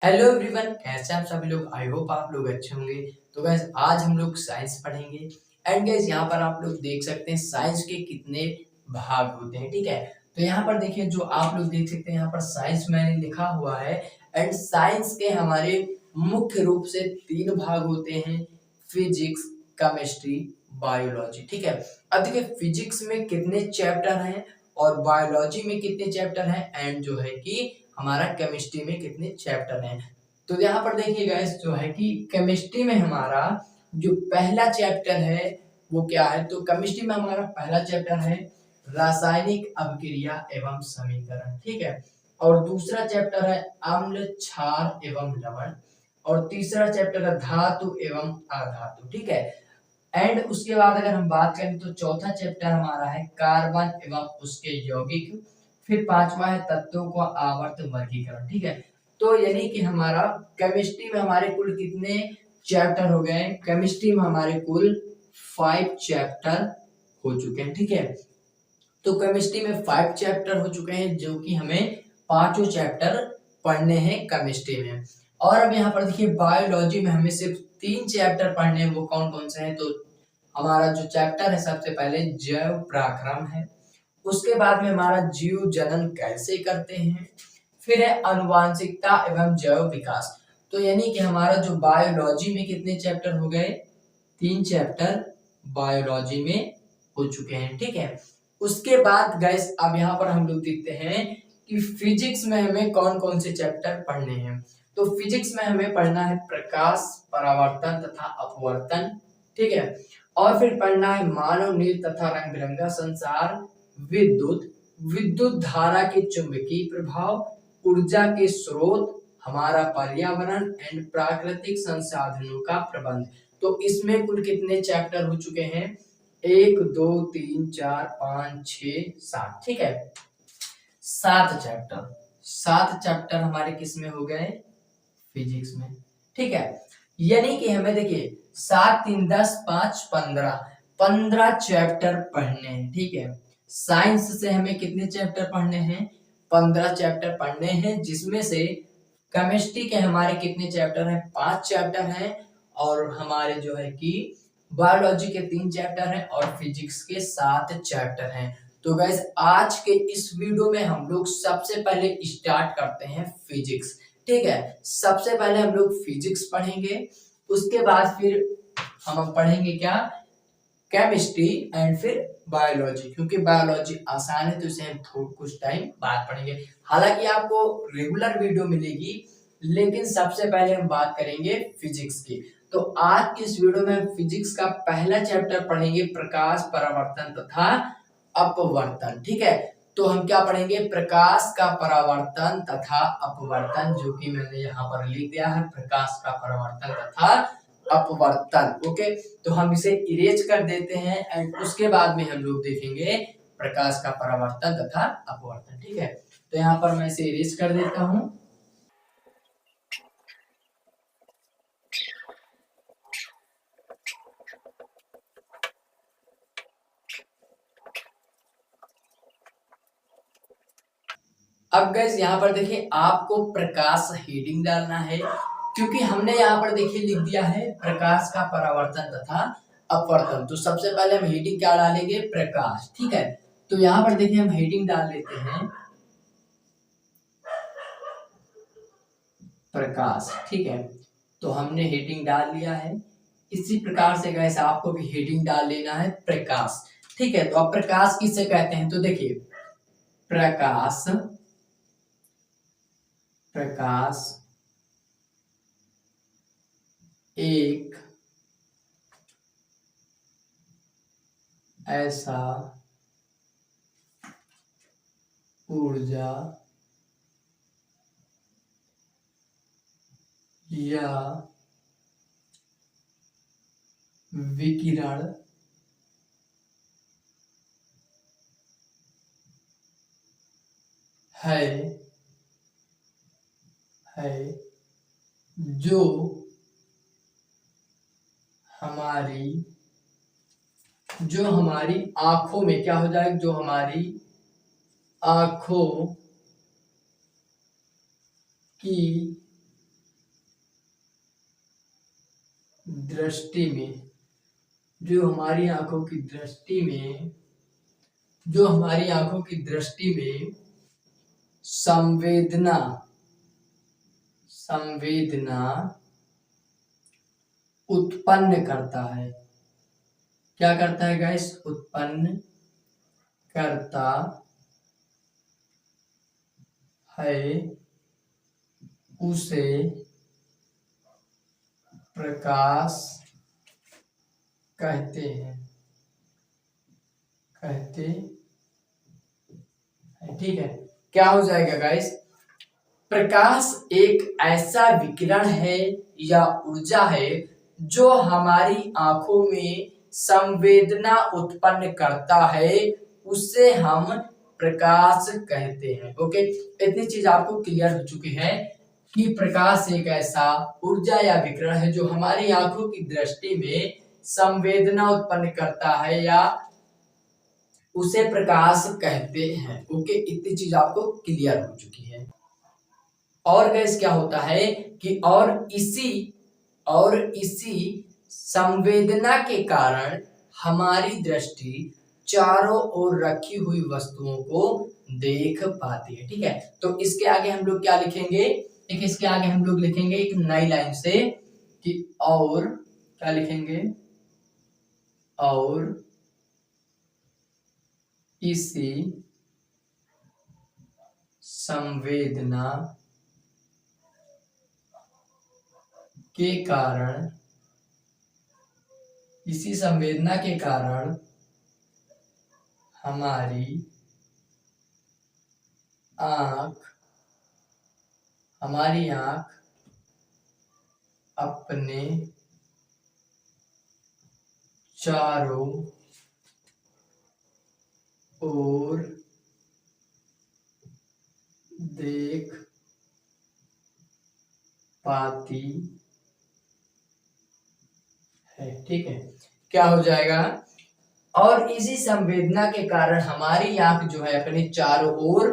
Hello everyone, कैसे हैं आप सभी लोग। आई होप आप लोग अच्छे होंगे। तो गैस आज हम लोग साइंस पढ़ेंगे। एंड गैस यहाँ पर आप लोग देख सकते हैं साइंस के कितने भाग होते हैं। ठीक है, तो यहाँ पर देखिए जो आप लोग देख सकते हैं यहाँ पर साइंस मैंने लिखा हुआ है। एंड साइंस के हमारे मुख्य रूप से तीन भाग होते हैं, फिजिक्स, केमिस्ट्री, बायोलॉजी। ठीक है, अब देखिए फिजिक्स में कितने चैप्टर हैं और बायोलॉजी में कितने चैप्टर हैं एंड जो है कि हमारा केमिस्ट्री में कितने चैप्टर हैं। तो यहाँ पर देखिए गाइस जो है कि केमिस्ट्री में हमारा जो पहला चैप्टर है वो क्या है, तो केमिस्ट्री में हमारा पहला चैप्टर है रासायनिक अभिक्रिया एवं समीकरण। ठीक है, और दूसरा चैप्टर है अम्ल, क्षार एवं लवण, और तीसरा चैप्टर है धातु एवं अधातु। ठीक है, एंड उसके बाद अगर हम बात करें तो चौथा चैप्टर हमारा है कार्बन एवं उसके यौगिक, फिर पांचवा है तत्वों का आवर्त वर्गीकरण। ठीक है, तो यानी कि हमारा केमिस्ट्री में हमारे कुल कितने चैप्टर हो गए, केमिस्ट्री में हमारे कुल 5 चैप्टर हो चुके हैं। ठीक है, तो केमिस्ट्री में 5 चैप्टर हो चुके हैं जो कि हमें पांचों चैप्टर पढ़ने हैं केमिस्ट्री में। और अब यहाँ पर देखिए बायोलॉजी में हमें सिर्फ 3 चैप्टर पढ़ने हैं। वो कौन कौन से हैं, तो हमारा जो चैप्टर है सबसे पहले जैव पराक्रम है, उसके बाद में हमारा जीव जनन कैसे करते हैं, फिर है आनुवांशिकता एवं जैव विकास। तो यानी कि हमारा जो बायोलॉजी में कितने चैप्टर हो गए, 3 चैप्टर बायोलॉजी में हो चुके हैं। ठीक है, उसके बाद गैस अब यहाँ पर हम लोग देखते हैं कि फिजिक्स में हमें कौन कौन से चैप्टर पढ़ने हैं। तो फिजिक्स में हमें पढ़ना है प्रकाश, परावर्तन तथा अपवर्तन। ठीक है, और फिर पढ़ना है मानव नील तथा रंग बिरंगा संसार, विद्युत, विद्युत धारा के चुंबकीय प्रभाव, ऊर्जा के स्रोत, हमारा पर्यावरण एंड प्राकृतिक संसाधनों का प्रबंध। तो इसमें कुल कितने चैप्टर हो चुके हैं, 1 2 3 4 5 6 7। ठीक है, 7 चैप्टर हमारे किस में हो गए, फिजिक्स में। ठीक है, यानी कि हमें देखिए 7 3 10 5 15 चैप्टर पढ़ने हैं। ठीक है, साइंस से हमें कितने चैप्टर पढ़ने हैं, 15 चैप्टर पढ़ने हैं, जिसमें से केमिस्ट्री के हमारे कितने चैप्टर हैं, 5 चैप्टर हैं, और हमारे जो है कि बायोलॉजी के 3 चैप्टर हैं और फिजिक्स के 7 चैप्टर हैं। तो गैस आज के इस वीडियो में हम लोग सबसे पहले स्टार्ट करते हैं फिजिक्स। ठीक है, सबसे पहले हम लोग फिजिक्स पढ़ेंगे, उसके बाद फिर हम पढ़ेंगे क्या, केमिस्ट्री, एंड फिर बायोलॉजी। क्योंकि बायोलॉजी आसान है तो इसे हम थोड़ा कुछ टाइम बाद पढ़ेंगे। हालांकि आपको रेगुलर वीडियो मिलेगी, लेकिन सबसे पहले हम बात करेंगे फिजिक्स की। तो आज की इस वीडियो में हम फिजिक्स का पहला चैप्टर पढ़ेंगे प्रकाश, परावर्तन तथा अपवर्तन। ठीक है, तो हम क्या पढ़ेंगे, प्रकाश का परावर्तन तथा अपवर्तन, जो कि मैंने यहाँ पर लिख दिया है, प्रकाश का परावर्तन तथा अपवर्तन। ओके, तो हम इसे इरेज कर देते हैं एंड उसके बाद में हम लोग देखेंगे प्रकाश का परावर्तन तथा अपवर्तन। ठीक है, तो यहाँ पर मैं इसे इरेज कर देता हूँ। अब गैस यहाँ पर देखिए आपको प्रकाश हेडिंग डालना है, क्योंकि हमने यहाँ पर देखिए लिख दिया है प्रकाश का परावर्तन तथा अपवर्तन। तो सबसे पहले हम हेडिंग क्या डालेंगे, प्रकाश। ठीक है, तो यहाँ पर देखिए हम हेडिंग डाल लेते हैं प्रकाश। ठीक है, तो हमने हेडिंग डाल लिया है। इसी प्रकार से गैस आपको भी हेडिंग डाल लेना है प्रकाश। ठीक है, तो अब प्रकाश किसे कहते हैं, तो देखिए प्रकाश, प्रकाश एक ऐसा ऊर्जा या विकिरण है जो हमारी आंखों में क्या हो जाएगा, जो हमारी आंखों की दृष्टि में, जो हमारी आंखों की दृष्टि में, जो हमारी आंखों की दृष्टि में संवेदना संवेदना उत्पन्न करता है। क्या करता है गाइस? उत्पन्न करता है, उसे प्रकाश कहते हैं, ठीक है। क्या हो जाएगा गाइस? प्रकाश एक ऐसा विकिरण है या ऊर्जा है जो हमारी आंखों में संवेदना उत्पन्न करता है, उससे हम प्रकाश कहते हैं। ओके, इतनी चीज आपको क्लियर हो चुकी है कि प्रकाश एक ऐसा ऊर्जा या विकिरण है जो हमारी आंखों की दृष्टि में संवेदना उत्पन्न करता है या उसे प्रकाश कहते हैं। ओके, इतनी चीज आपको क्लियर हो चुकी है। और गैस क्या होता है कि और इसी संवेदना के कारण हमारी दृष्टि चारों ओर रखी हुई वस्तुओं को देख पाती है, ठीक है। तो इसके आगे हम लोग क्या लिखेंगे? एक इसके आगे हम लोग लिखेंगे एक नई लाइन से कि और क्या लिखेंगे? और इसी संवेदना के कारण, इसी संवेदना के कारण हमारी आंख अपने चारों ओर देख पाती है, ठीक है। क्या हो जाएगा? और इसी संवेदना के कारण हमारी आंख जो है अपने चारों ओर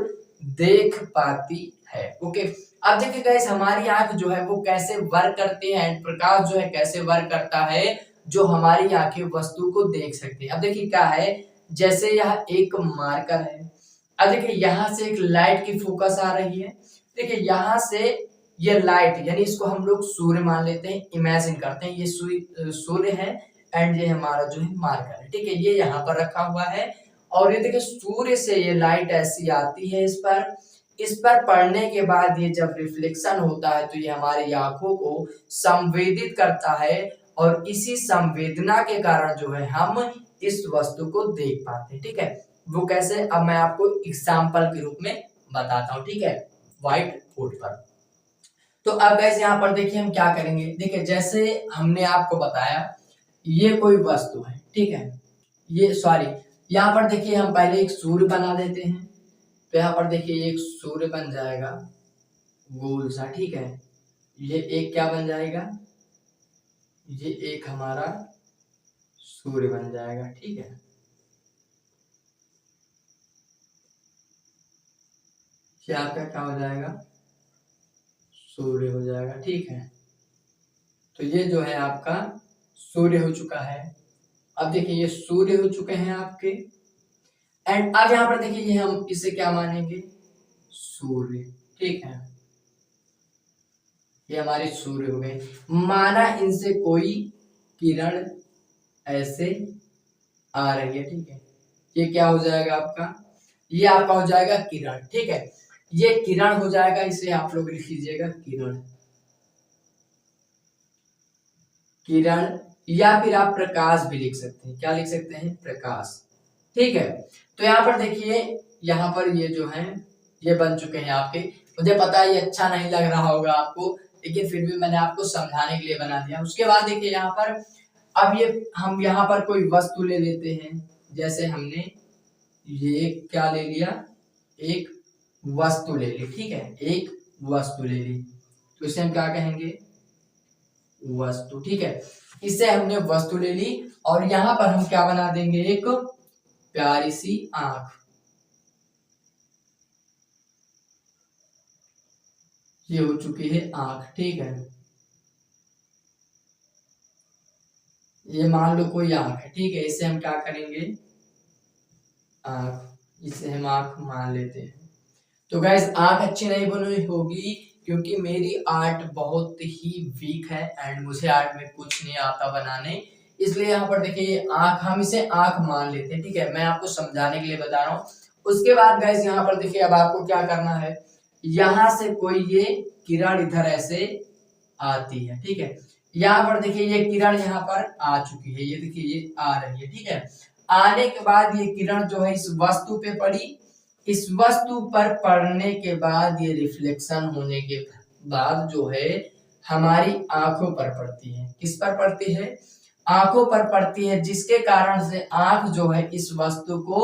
देख पाती है। ओके, अब देखिए गाइस, हमारी आंख जो है वो कैसे वर्क करती है एंड प्रकाश जो है कैसे वर्क करता है जो हमारी आंखें वस्तु को देख सकती है। अब देखिए क्या है, जैसे यह एक मार्कर है। अब देखिए यहाँ से एक लाइट की फोकस आ रही है। देखिए यहाँ से ये लाइट, यानी इसको हम लोग सूर्य मान लेते हैं, इमेजिन करते हैं ये सूर्य है एंड ये हमारा जो है मार्कर है, ठीक है। ये यहाँ पर रखा हुआ है और ये देखिए सूर्य से ये लाइट ऐसी आती है इस पर पड़ने के बाद ये जब रिफ्लेक्शन होता है तो ये हमारी आंखों को संवेदित करता है और इसी संवेदना के कारण जो है हम इस वस्तु को देख पाते हैं, ठीक है। वो कैसे, अब मैं आपको एग्जाम्पल के रूप में बताता हूँ, ठीक है, व्हाइट बोर्ड पर। तो अब गैस यहाँ पर देखिए हम क्या करेंगे। देखिए जैसे हमने आपको बताया ये कोई वस्तु है, ठीक है, ये सॉरी, यहाँ पर देखिए हम पहले एक सूर्य बना देते हैं। तो यहाँ पर देखिए एक सूर्य बन जाएगा गोल सा, ठीक है। ये एक क्या बन जाएगा? ये एक हमारा सूर्य बन जाएगा, ठीक है। ये आपका क्या हो जाएगा? सूर्य हो जाएगा, ठीक है। तो ये जो है आपका सूर्य हो चुका है। अब देखिए ये सूर्य हो चुके हैं आपके एंड अब यहाँ पर देखिए ये हम इसे क्या मानेंगे? सूर्य, ठीक है। ये हमारे सूर्य हो गए। माना इनसे कोई किरण ऐसे आ रही है, ठीक है। ये क्या हो जाएगा आपका? ये आपका हो जाएगा किरण, ठीक है। ये किरण हो जाएगा, इसे आप लोग लिख लीजिएगा किरण, किरण, या फिर आप प्रकाश भी लिख सकते हैं। क्या लिख सकते हैं? प्रकाश, ठीक है। तो यहाँ पर देखिए यहाँ पर ये जो है ये बन चुके हैं आपके। मुझे पता है ये अच्छा नहीं लग रहा होगा आपको, लेकिन फिर भी मैंने आपको समझाने के लिए बना दिया। उसके बाद देखिए यहाँ पर अब ये हम यहाँ पर कोई वस्तु ले लेते हैं। जैसे हमने ये क्या ले लिया? एक वस्तु ले ली, ठीक है, एक वस्तु ले ली। तो इसे हम क्या कहेंगे? वस्तु, ठीक है। इससे हमने वस्तु ले ली और यहाँ पर हम क्या बना देंगे? एक प्यारी सी आंख। ये हो चुकी है आंख, ठीक है। ये मान लो कोई आंख है, ठीक है, इसे हम क्या करेंगे, आंख, इसे हम आंख मान लेते हैं। तो गाइस आंख अच्छी नहीं बनी होगी क्योंकि मेरी आर्ट बहुत ही वीक है एंड मुझे आर्ट में कुछ नहीं आता बनाने, इसलिए यहाँ पर देखिए ये आंख, हम इसे आंख मान लेते हैं, ठीक है, मैं आपको समझाने के लिए बता रहा हूँ। उसके बाद गाइस यहाँ पर देखिए अब आपको क्या करना है, यहाँ से कोई ये किरण इधर ऐसे आती है, ठीक है, यहाँ पर देखिए ये किरण यहाँ पर आ चुकी है, ये देखिए ये आ रही है, ठीक है, आने के बाद ये किरण जो है इस वस्तु पे पड़ी, इस वस्तु पर पड़ने के बाद ये रिफ्लेक्शन होने के बाद जो है हमारी आंखों पर पड़ती है, किस पर पड़ती है, आंखों पर पड़ती है, जिसके कारण से आंख जो है इस वस्तु को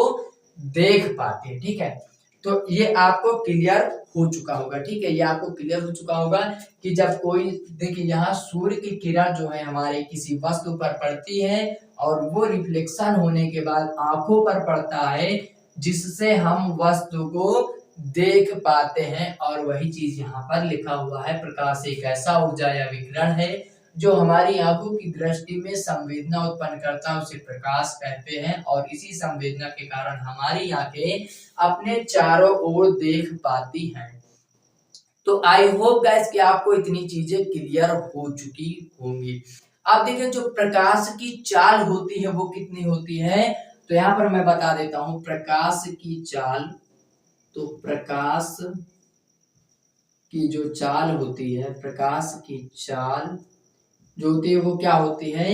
देख पाती है, ठीक है। तो ये आपको क्लियर हो चुका होगा, ठीक है, ये आपको क्लियर हो चुका होगा कि जब कोई, देखिए यहाँ सूर्य की किरण जो है हमारे किसी वस्तु पर पड़ती है और वो रिफ्लेक्शन होने के बाद आंखों पर पड़ता है, जिससे हम वस्तु को देख पाते हैं, और वही चीज यहाँ पर लिखा हुआ है, प्रकाश एक ऐसा ऊर्जा या विकिरण है जो हमारी आंखों की दृष्टि में संवेदना उत्पन्न करता है, उसे प्रकाश कहते हैं, और इसी संवेदना के कारण हमारी आंखें अपने चारों ओर देख पाती हैं। तो आई होप गाइस कि आपको इतनी चीजें क्लियर हो चुकी होंगी। अब देखिए जो प्रकाश की चाल होती है वो कितनी होती है, तो यहाँ पर मैं बता देता हूं प्रकाश की चाल। तो प्रकाश की जो चाल होती है, प्रकाश की चाल जो होती है वो क्या होती है,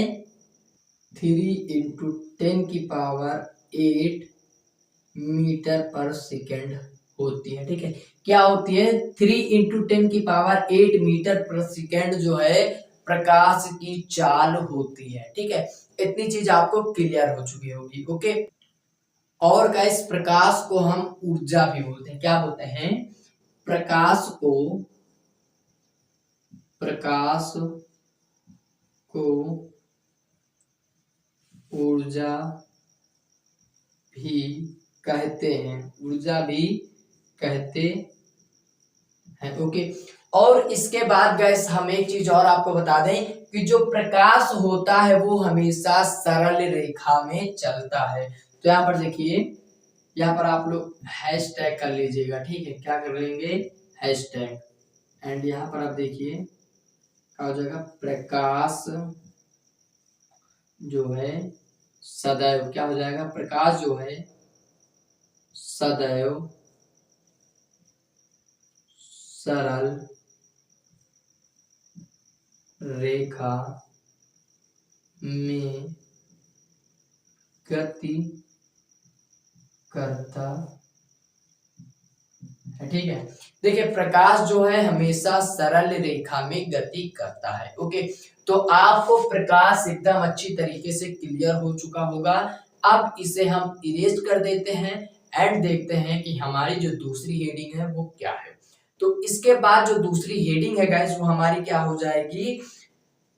3 × 10⁸ मीटर पर सेकेंड होती है, ठीक है, क्या होती है, 3 × 10⁸ मीटर पर सेकेंड जो है प्रकाश की चाल होती है, ठीक है, इतनी चीज आपको क्लियर हो चुकी होगी, ओके। और गाइस प्रकाश को हम ऊर्जा भी बोलते हैं, क्या बोलते हैं, प्रकाश को ऊर्जा भी कहते हैं, ऊर्जा भी कहते हैं, ओके। और इसके बाद गैस हम एक चीज और आपको बता दें कि जो प्रकाश होता है वो हमेशा सरल रेखा में चलता है। तो यहाँ पर देखिए, यहाँ पर आप लोग हैशटैग कर लीजिएगा, ठीक है, क्या कर लेंगे, हैशटैग, एंड यहाँ पर आप देखिए क्या हो जाएगा, प्रकाश जो है सदैव, क्या हो जाएगा, प्रकाश जो है सदैव सरल रेखा में गति करता है, ठीक है। देखिए प्रकाश जो है हमेशा सरल रेखा में गति करता है, ओके। तो आपको प्रकाश एकदम अच्छी तरीके से क्लियर हो चुका होगा। अब इसे हम इरेज कर देते हैं एंड देखते हैं कि हमारी जो दूसरी हेडिंग है वो क्या है। तो इसके बाद जो दूसरी हेडिंग है गाइस वो हमारी क्या हो जाएगी,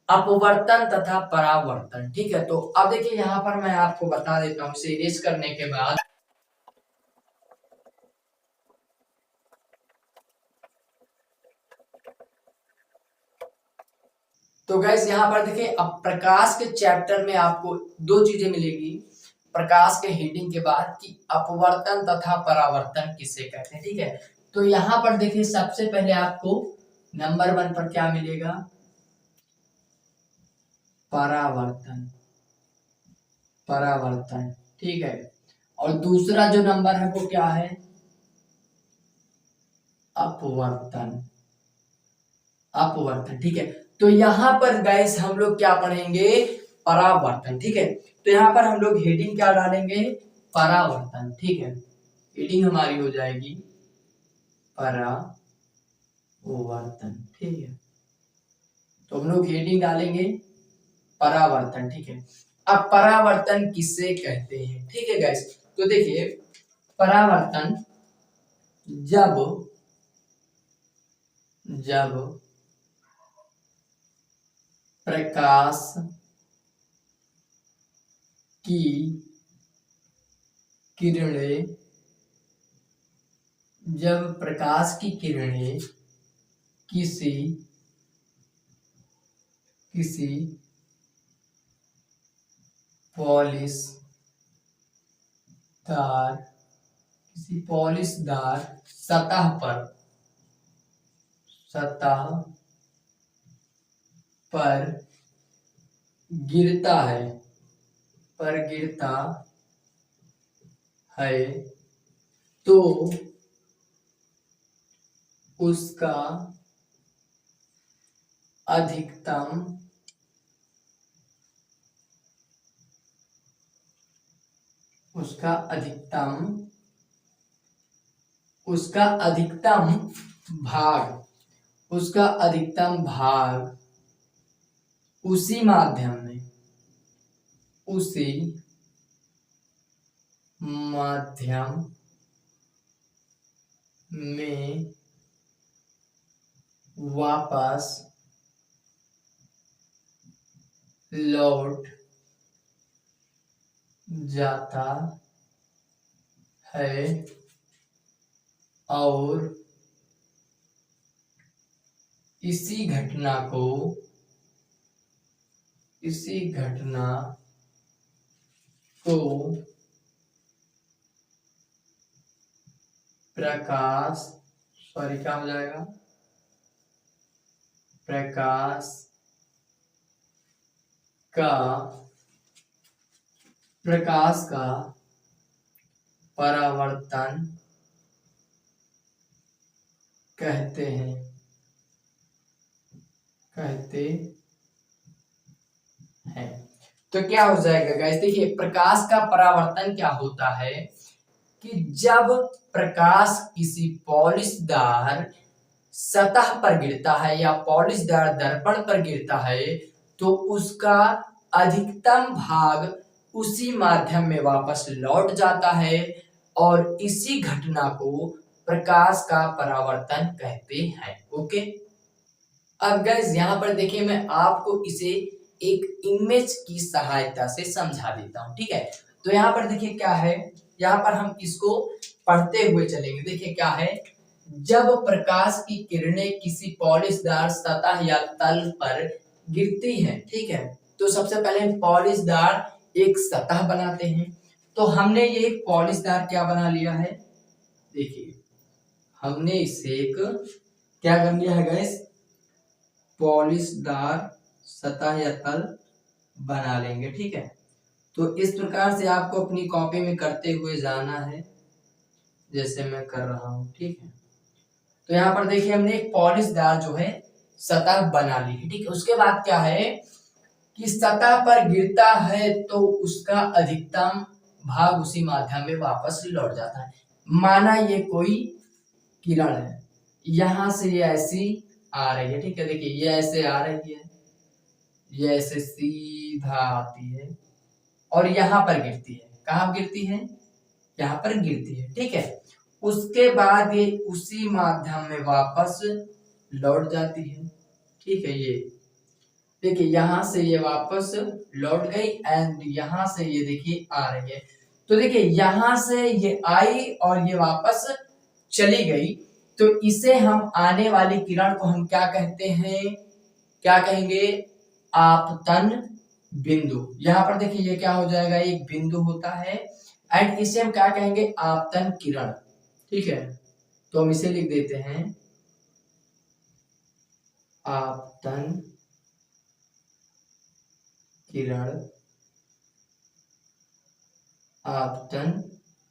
अपवर्तन तथा परावर्तन, ठीक है। तो अब देखिए यहाँ पर मैं आपको बता देता हूँ, इसे इरेज करने के बाद तो गैस यहाँ पर देखिए अब प्रकाश के चैप्टर में आपको दो चीजें मिलेगी प्रकाश के हेडिंग के बाद कि अपवर्तन तथा परावर्तन किसे कहते हैं, ठीक है। तो यहाँ पर देखिए सबसे पहले आपको नंबर 1 पर क्या मिलेगा, परावर्तन, परावर्तन, ठीक है। और दूसरा जो नंबर है वो क्या है, अपवर्तन, अपवर्तन, ठीक है। तो यहाँ पर गाइस हम लोग क्या पढ़ेंगे, परावर्तन, ठीक है। तो यहाँ पर हम लोग हेडिंग क्या डालेंगे, परावर्तन, ठीक है, हेडिंग हमारी हो जाएगी परावर्तन, ठीक है। तो हम लोग हेडिंग डालेंगे परावर्तन, ठीक है। अब परावर्तन किसे कहते हैं, ठीक है गाइस। तो देखिए परावर्तन जब जब प्रकाश की किरणें, जब प्रकाश की किरणें किसी किसी पॉलिशदार किसी पॉलिशदार सतह पर गिरता है तो उसका अधिकतम भाग उसी माध्यम में वापस लौट जाता है और इसी घटना को प्रकाश क्या हो जाएगा, प्रकाश का परावर्तन कहते हैं। तो क्या हो जाएगा गाइस, देखिए प्रकाश का परावर्तन क्या होता है कि जब प्रकाश किसी पॉलिशदार सतह पर गिरता है या पॉलिशदार दर्पण पर गिरता है तो उसका अधिकतम भाग उसी माध्यम में वापस लौट जाता है और इसी घटना को प्रकाश का परावर्तन कहते हैं। ओके, अब गाइस यहाँ पर देखिए मैं आपको इसे एक इमेज की सहायता से समझा देता हूँ, ठीक है। तो यहाँ पर देखिए क्या है, यहाँ पर हम इसको पढ़ते हुए चलेंगे। देखिए क्या है, जब प्रकाश की किरणें किसी पॉलिशदार सतह या तल पर गिरती हैं, ठीक है, तो सबसे पहले हम पॉलिशदार एक सतह बनाते हैं। तो हमने ये एक पॉलिशदार क्या बना लिया है, देखिए हमने इसे एक क्या कर लिया है गाइस, पॉलिशदार सतह या तल बना लेंगे, ठीक है। तो इस प्रकार से आपको अपनी कॉपी में करते हुए जाना है जैसे मैं कर रहा हूं, ठीक है। तो यहाँ पर देखिए हमने एक पॉलिशदार जो है सतह बना ली है, ठीक है। उसके बाद क्या है कि सतह पर गिरता है तो उसका अधिकतम भाग उसी माध्यम में वापस लौट जाता है। माना ये कोई किरण है, यहां से ये ऐसी आ रही है, ठीक है, देखिए ये ऐसे आ रही है, ये ऐसे सीधा आती है और यहाँ पर गिरती है। कहाँ गिरती है, यहाँ पर गिरती है, ठीक है। उसके बाद ये उसी माध्यम में वापस लौट जाती है, ठीक है। ये देखिए यहाँ से ये वापस लौट गई एंड यहाँ से ये देखिए आ रही है। तो देखिए यहाँ से ये आई और ये वापस चली गई, तो इसे हम आने वाली किरण को हम क्या कहते हैं, क्या कहेंगे, आपतन बिंदु। यहाँ पर देखिए ये क्या हो जाएगा, एक बिंदु होता है एंड इसे हम क्या कहेंगे, आपतन किरण, ठीक है। तो हम इसे लिख देते हैं आपतन किरण, आपतन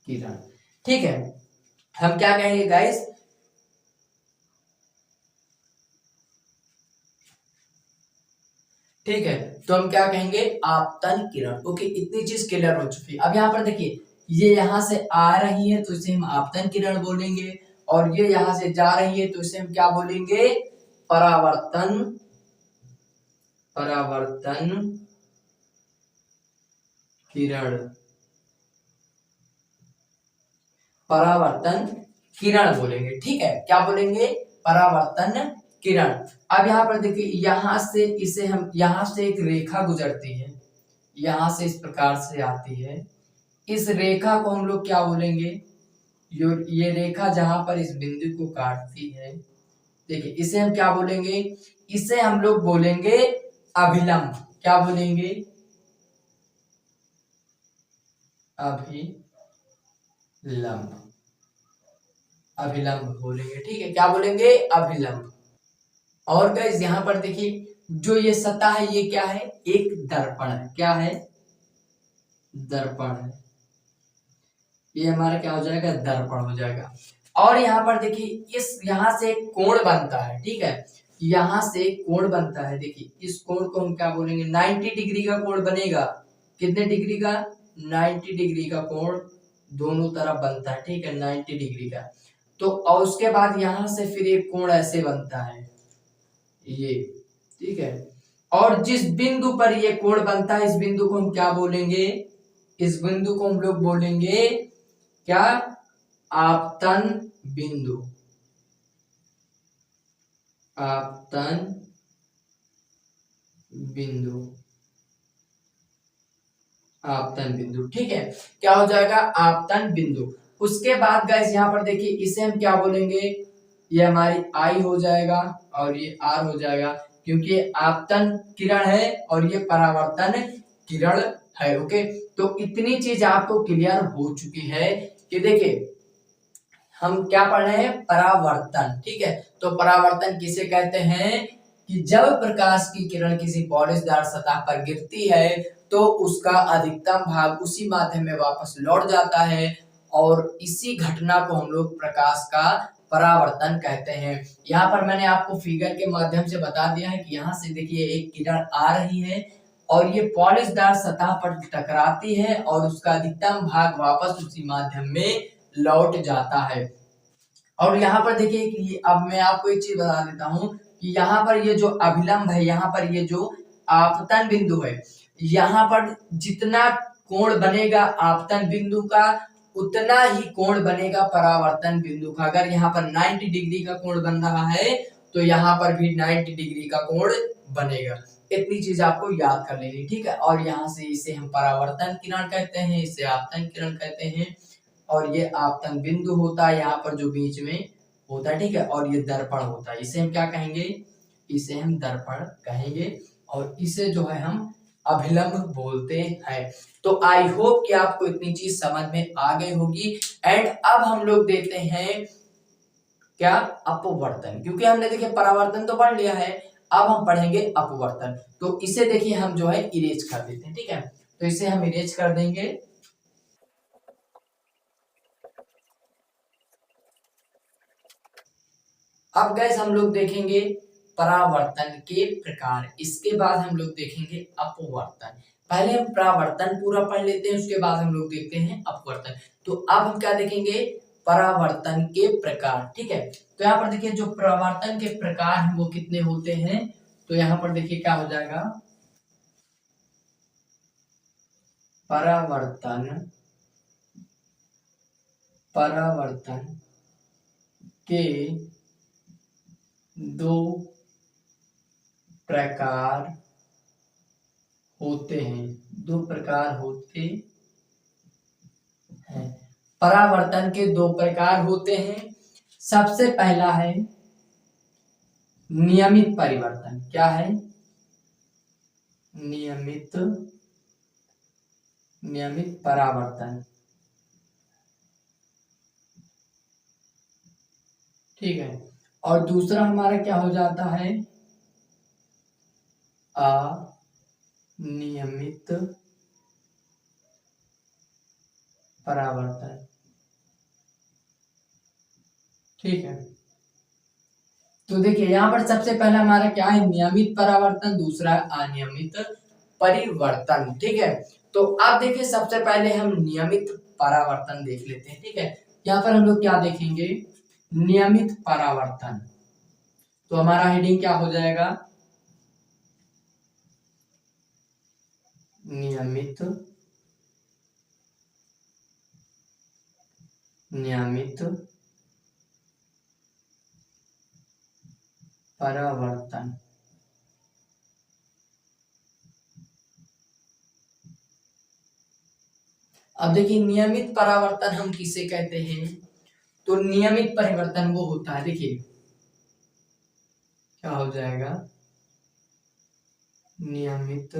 किरण, ठीक है। हम क्या कहेंगे गाइस, ठीक है, तो हम क्या कहेंगे, आपतन किरण। ओके, इतनी चीज क्लियर हो चुकी है। अब यहाँ पर देखिए ये यहाँ से आ रही है तो इसे हम आपतन किरण बोलेंगे और ये यहाँ से जा रही है तो इसे हम क्या बोलेंगे, परावर्तन किरण, परावर्तन किरण बोलेंगे, ठीक है। क्या बोलेंगे, परावर्तन किरण। अब यहाँ पर देखिए यहाँ से इसे हम, यहाँ से एक रेखा गुजरती है, यहाँ से इस प्रकार से आती है, इस रेखा को हम लोग क्या बोलेंगे, ये रेखा जहां पर इस बिंदु को काटती है, देखिए इसे हम क्या बोलेंगे, इसे हम लोग बोलेंगे अभिलंब। क्या बोलेंगे, अभिलंब, अभिलंब बोलेंगे, ठीक है, क्या बोलेंगे, अभिलंब। और गाइस यहाँ पर देखिए जो ये सतह है ये क्या है, एक दर्पण है, क्या है, दर्पण है, ये हमारा क्या हो जाएगा, दर्पण हो जाएगा। और यहाँ पर देखिए इस यहाँ से कोण बनता है, ठीक है, यहाँ से कोण बनता है, देखिए इस कोण को हम क्या बोलेंगे, 90 डिग्री का कोण बनेगा, कितने डिग्री का, 90 डिग्री का कोण दोनों तरफ बनता है, ठीक है, 90 डिग्री का। तो और उसके बाद यहाँ से फिर एक कोण ऐसे बनता है ये, ठीक है, और जिस बिंदु पर ये कोण बनता है इस बिंदु को हम क्या बोलेंगे, इस बिंदु को हम लोग बोलेंगे क्या, आपतन बिंदु, आपतन बिंदु, आपतन बिंदु, ठीक है, क्या हो जाएगा, आपतन बिंदु। उसके बाद गाइस यहाँ पर देखिए इसे हम क्या बोलेंगे, ये हमारी आई हो जाएगा और ये आर हो जाएगा, क्योंकि ये आपतन किरण है और ये परावर्तन किरण है। ओके, तो इतनी चीज आपको क्लियर हो चुकी है कि देखिए हम क्या पढ़ रहे हैं, परावर्तन, ठीक है, तो परावर्तन किसे कहते हैं, कि जब प्रकाश की किरण किसी पॉलिशदार सतह पर गिरती है तो उसका अधिकतम भाग उसी माध्यम में वापस लौट जाता है, और इसी घटना को हम लोग प्रकाश का परावर्तन कहते हैं। यहाँ पर मैंने आपको फिगर के माध्यम से बता दिया है कि यहाँ से देखिए एक किरण आ रही है और ये पॉलिशदार सतह पर टकराती है और उसका अधिकतम भाग वापस उसी माध्यम में लौट जाता है। और यहाँ पर देखिए कि अब मैं आपको एक चीज बता देता हूँ कि यहाँ पर ये जो अभिलंब है, यहाँ पर ये जो आपतन बिंदु है, यहाँ पर जितना कोण बनेगा आपतन बिंदु का उतना ही कोण बनेगा परावर्तन बिंदु का। अगर यहाँ पर 90 डिग्री का कोण बन रहा है तो यहाँ पर भी 90 डिग्री का कोण बनेगा। इतनी चीज आपको याद कर लेनी, ठीक है। और यहाँ से इसे हम परावर्तन किरण कहते हैं, इसे आपतन किरण कहते हैं, और ये आपतन बिंदु होता है यहाँ पर जो बीच में होता है, ठीक है, और ये दर्पण होता है, इसे हम क्या कहेंगे, इसे हम दर्पण कहेंगे, और इसे जो है हम अभिलंब बोलते हैं। तो आई होप कि आपको इतनी चीज समझ में आ गई होगी। एंड अब हम लोग देखते हैं क्या, अपवर्तन, क्योंकि हमने देखिए परावर्तन तो पढ़ लिया है, अब हम पढ़ेंगे अपवर्तन। तो इसे देखिए हम जो है इरेज कर देते हैं, ठीक है, तो इसे हम इरेज कर देंगे। अब गैस हम लोग देखेंगे परावर्तन के प्रकार, इसके बाद हम लोग देखेंगे अपवर्तन। पहले हम परावर्तन पूरा पढ़ लेते हैं, उसके बाद हम लोग देखते हैं अपवर्तन। तो अब हम क्या देखेंगे, परावर्तन के प्रकार, ठीक है। तो यहाँ पर देखिए जो परावर्तन के प्रकार हैं वो कितने होते हैं, तो यहाँ पर देखिए क्या हो जाएगा, परावर्तन, परावर्तन के दो प्रकार होते हैं, दो प्रकार होते हैं। परावर्तन के दो प्रकार होते हैं। सबसे पहला है नियमित परिवर्तन, क्या है, नियमित, नियमित परावर्तन, ठीक है। और दूसरा हमारा क्या हो जाता है, अनियमित परावर्तन, ठीक है। तो देखिए यहाँ पर सबसे पहला हमारा क्या है, नियमित परावर्तन, दूसरा है अनियमित परिवर्तन, ठीक है। तो अब देखिए सबसे पहले हम नियमित परावर्तन देख लेते हैं, ठीक है। यहाँ पर हम लोग क्या देखेंगे, नियमित परावर्तन, तो हमारा हेडिंग क्या हो जाएगा, नियमित, नियमित परावर्तन। अब देखिए नियमित परावर्तन हम किसे कहते हैं, तो नियमित परिवर्तन वो होता है, देखिए क्या हो जाएगा, नियमित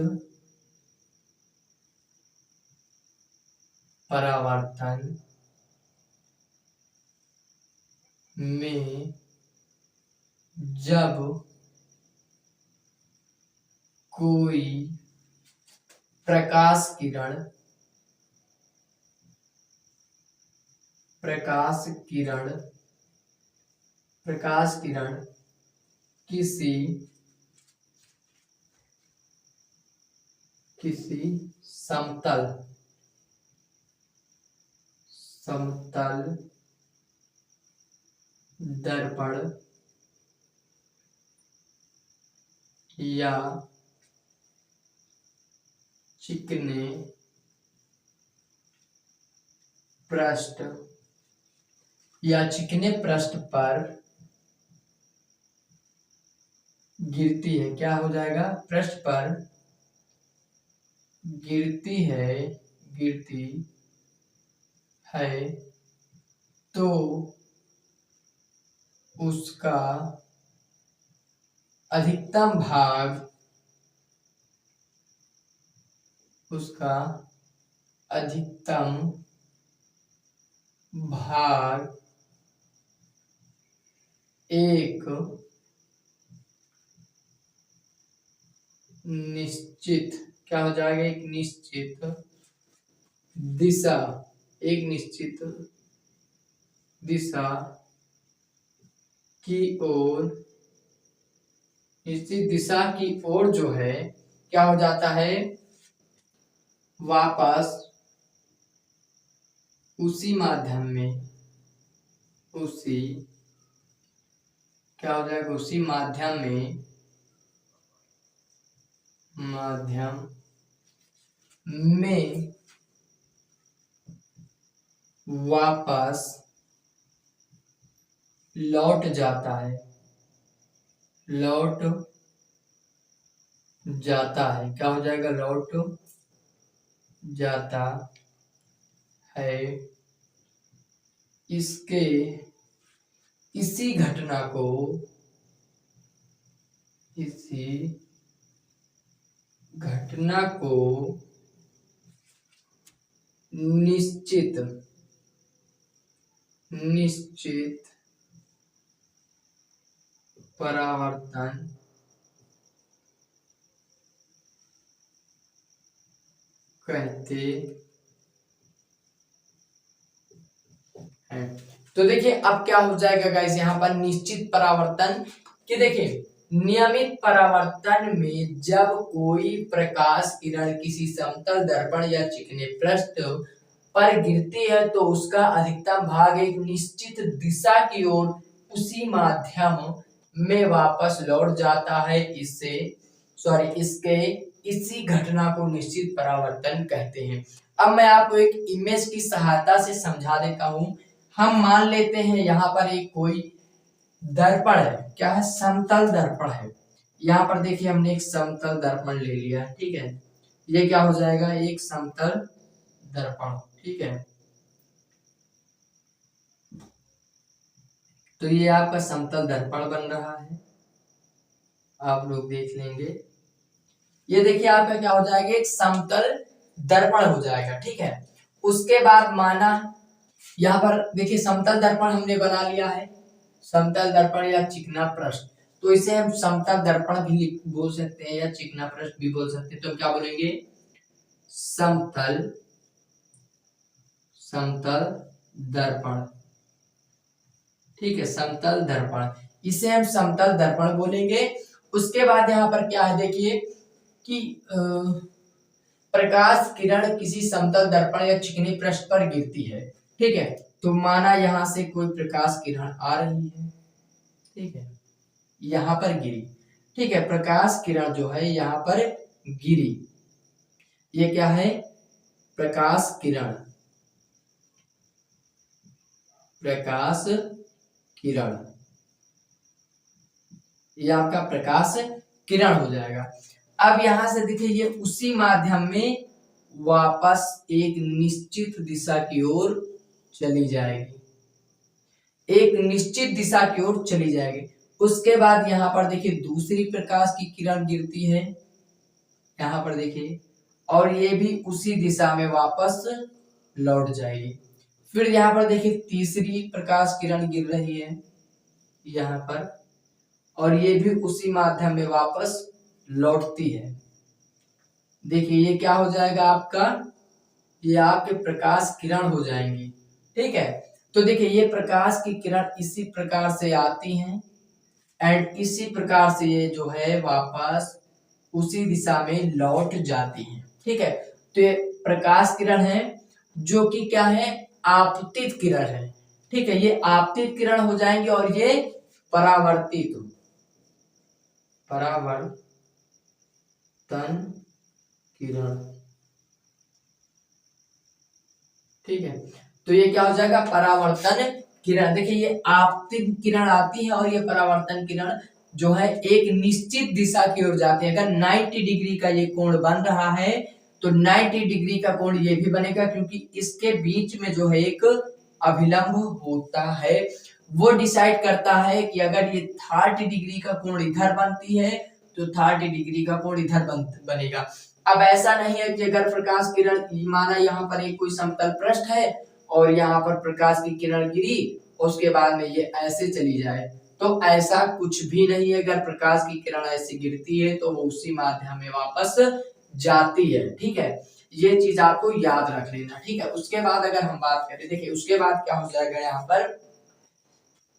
परावर्तन में जब कोई प्रकाश किरण किसी समतल दर्पण या चिकने पृष्ठ पर गिरती है। क्या हो जाएगा? पृष्ठ पर गिरती है तो उसका अधिकतम भाग एक निश्चित क्या हो जाएगा? एक निश्चित दिशा की ओर जो है क्या हो जाता है? वापस उसी माध्यम में क्या हो जाएगा? उसी माध्यम में वापस लौट जाता है। क्या हो जाएगा? लौट जाता है। इसी घटना को निश्चित परावर्तन कहते हैं। तो देखिए अब क्या हो जाएगा गाइस यहाँ पर निश्चित परावर्तन कि देखिए नियमित परावर्तन में जब कोई प्रकाश किरण किसी समतल दर्पण या चिकने पृष्ठ पर गिरती है तो उसका अधिकतम भाग एक निश्चित दिशा की ओर उसी माध्यम में वापस लौट जाता है। इसी घटना को निश्चित परावर्तन कहते हैं। अब मैं आपको एक इमेज की सहायता से समझा देता हूं। हम मान लेते हैं यहाँ पर एक कोई दर्पण है। क्या है? समतल दर्पण है। यहाँ पर देखिए हमने एक समतल दर्पण ले लिया, ठीक है। ये क्या हो जाएगा? एक समतल दर्पण, ठीक है। तो ये आपका समतल दर्पण बन रहा है, आप लोग देख लेंगे। ये देखिए आपका क्या हो जाएगा? एक समतल दर्पण हो जाएगा, ठीक है। उसके बाद माना यहाँ पर देखिए समतल दर्पण हमने बना लिया है, समतल दर्पण या चिकना पृष्ठ। तो इसे हम समतल दर्पण भी बोल सकते हैं या चिकना पृष्ठ भी बोल सकते हैं। तो क्या बोलेंगे? समतल दर्पण, ठीक है, समतल दर्पण, इसे हम समतल दर्पण बोलेंगे। उसके बाद यहाँ पर क्या है देखिए कि प्रकाश किरण किसी समतल दर्पण या चिकनी पृष्ठ पर गिरती है, ठीक है। तो माना यहाँ से कोई प्रकाश किरण आ रही है, ठीक है, यहाँ पर गिरी, ठीक है। प्रकाश किरण जो है यहाँ पर गिरी, ये क्या है? प्रकाश किरण ये आपका प्रकाश किरण हो जाएगा। अब यहां से देखिए ये उसी माध्यम में वापस एक निश्चित दिशा की ओर चली जाएगी, उसके बाद यहाँ पर देखिए दूसरी प्रकाश की किरण गिरती है यहाँ पर देखिए, और ये भी उसी दिशा में वापस लौट जाएगी। फिर यहाँ पर देखिए तीसरी प्रकाश किरण गिर रही है यहाँ पर, और ये भी उसी माध्यम में वापस लौटती है। देखिए ये क्या हो जाएगा आपका, ये आपके प्रकाश किरण हो जाएंगी। ठीक है, तो देखिए ये प्रकाश की किरण इसी प्रकार से आती हैं एंड इसी प्रकार से ये जो है वापस उसी दिशा में लौट जाती हैं। ठीक है, तो ये प्रकाश किरण है जो कि क्या है, आपतित किरण है। ठीक है, ये आपतित किरण हो जाएंगे और ये परावर्तित परावर्तन किरण। ठीक है, तो ये क्या हो जाएगा, परावर्तन किरण। देखिए ये आपतित किरण आती है और ये परावर्तन किरण जो है एक निश्चित दिशा की ओर जाती है। अगर 90 डिग्री का ये कोण बन रहा है तो 90 डिग्री का कोण ये भी बनेगा, क्योंकि इसके बीच में जो है एक अभिलंब होता है, वो डिसाइड करता है कि अगर ये 30 डिग्री का कोण इधर बनती है तो 30 डिग्री का कोण इधर बनेगा। अब ऐसा नहीं है कि अगर प्रकाश किरण, माना यहाँ पर एक कोई समतल पृष्ठ है और यहाँ पर प्रकाश की किरण गिरी, उसके बाद में ये ऐसे चली जाए, तो ऐसा कुछ भी नहीं है। अगर प्रकाश की किरण ऐसे गिरती है तो वो उसी माध्यम में वापस जाती है। ठीक है, ये चीज आपको याद रख लेना। ठीक है, उसके बाद अगर हम बात करें, देखिए उसके बाद क्या हो जाएगा यहाँ पर,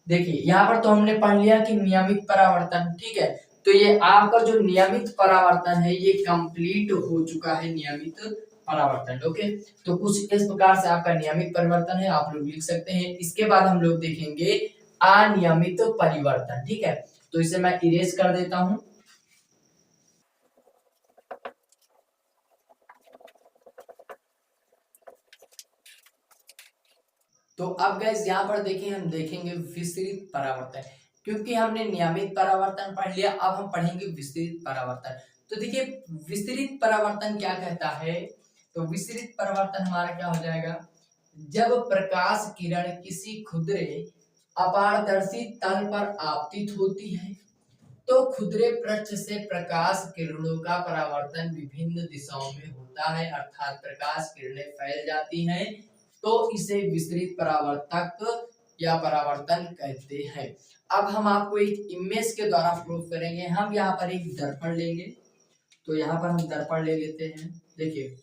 देखिए यहाँ पर तो हमने पढ़ लिया कि नियमित परावर्तन। ठीक है, तो ये आपका जो नियमित परावर्तन है ये कंप्लीट हो चुका है, नियमित परावर्तन। ओके, तो कुछ इस प्रकार से आपका नियमित परिवर्तन है, आप लोग लिख सकते हैं। इसके बाद हम लोग देखेंगे अनियमित परिवर्तन। ठीक है, तो इसे मैं इरेज कर देता हूं। तो अब गैस यहाँ पर देखिए हम देखेंगे विस्तृत परावर्तन, क्योंकि हमने नियमित परावर्तन पढ़ लिया, अब हम पढ़ेंगे विस्तृत परावर्तन। तो देखिए विस्तृत परावर्तन क्या कहता है, तो विस्तृत परावर्तन हमारा क्या हो जाएगा, जब प्रकाश किरण किसी खुदरे अपारदर्शी तल पर आपतित होती है तो खुदरे पृष्ठ से प्रकाश किरणों का परावर्तन विभिन्न दिशाओं में होता है, अर्थात प्रकाश किरणें फैल जाती हैं, तो इसे विस्तृत परावर्तक या परावर्तन कहते हैं। अब हम आपको एक इमेज के द्वारा प्रूफ करेंगे। हम यहाँ पर एक दर्पण लेंगे, तो यहाँ पर हम दर्पण ले लेते हैं। देखिए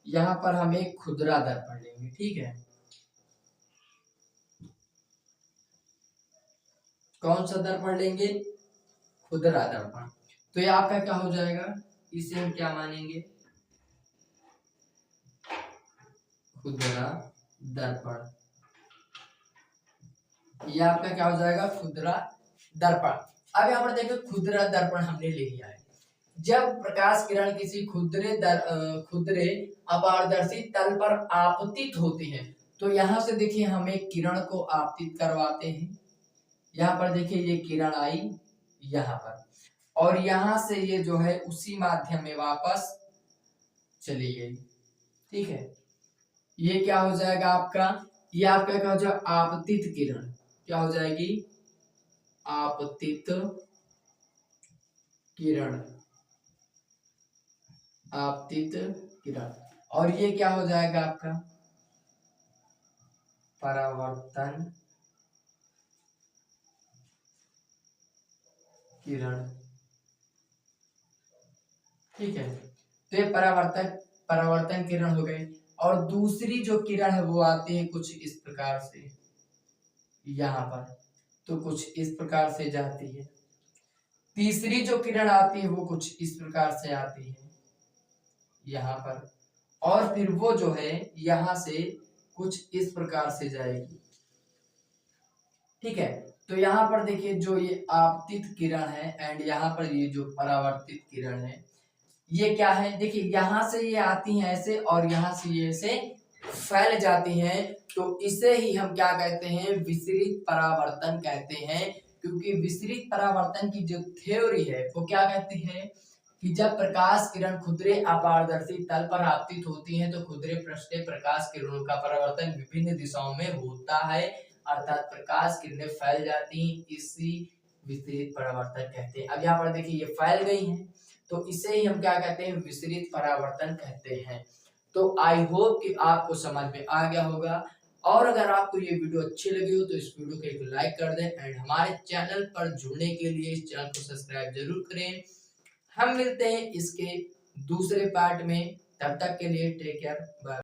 यहाँ पर हम एक खुदरा दर्पण लेंगे। ठीक है, कौन सा दर्पण लेंगे, खुदरा दर्पण। तो ये आपका क्या हो जाएगा, इसे हम क्या मानेंगे, खुदरा दर्पण। ये आपका क्या हो जाएगा, खुदरा दर्पण। अब यहाँ पर देखो खुदरा दर्पण हमने ले लिया है। जब प्रकाश किरण किसी खुदरे अपारदर्शी तल पर आपतित होती है, तो यहाँ से देखिए हम एक किरण को आपतित करवाते हैं। यहाँ पर देखिए ये किरण आई यहाँ पर, और यहाँ से ये जो है उसी माध्यम में वापस चली गई। ठीक है, ये क्या हो जाएगा आपका, ये आपका क्या हो जाएगा, आपतित किरण। क्या हो जाएगी, आपतित किरण, आपतित किरण। और ये क्या हो जाएगा आपका, परावर्तन किरण। ठीक है, तो ये परावर्तन किरण हो गई। और दूसरी जो किरण है वो आती है कुछ इस प्रकार से यहाँ पर, तो कुछ इस प्रकार से जाती है। तीसरी जो किरण आती है वो कुछ इस प्रकार से आती है यहाँ पर, और फिर वो जो है यहाँ से कुछ इस प्रकार से जाएगी। ठीक है, तो यहाँ पर देखिए जो ये आपतित किरण है एंड यहाँ पर ये जो परावर्तित किरण है, ये क्या है, देखिए यहाँ से ये आती हैं ऐसे और यहाँ से ये ऐसे फैल जाती हैं, तो इसे ही हम क्या कहते हैं, विसरित परावर्तन कहते हैं। क्योंकि विसरित परावर्तन की जो थ्योरी है वो क्या कहती है कि जब प्रकाश किरण खुदरे अपारदर्शी तल पर आपतित होती हैं तो खुदरे पृष्ठ से प्रकाश किरणों का परावर्तन विभिन्न दिशाओं में होता है, अर्थात प्रकाश किरणें फैल जाती हैं, इसी विसरित परावर्तन कहते हैं। अब यहाँ पर देखिए ये फैल गई हैं, तो इसे ही हम क्या कहते हैं, विसरित परावर्तन कहते हैं। तो आई होप कि आपको समझ में आ गया होगा। और अगर आपको ये वीडियो अच्छी लगी हो तो इस वीडियो को एक लाइक कर दें एंड हमारे चैनल पर जुड़ने के लिए इस चैनल को सब्सक्राइब जरूर करें। हम मिलते हैं इसके दूसरे पार्ट में, तब तक के लिए टेक केयर, बाय।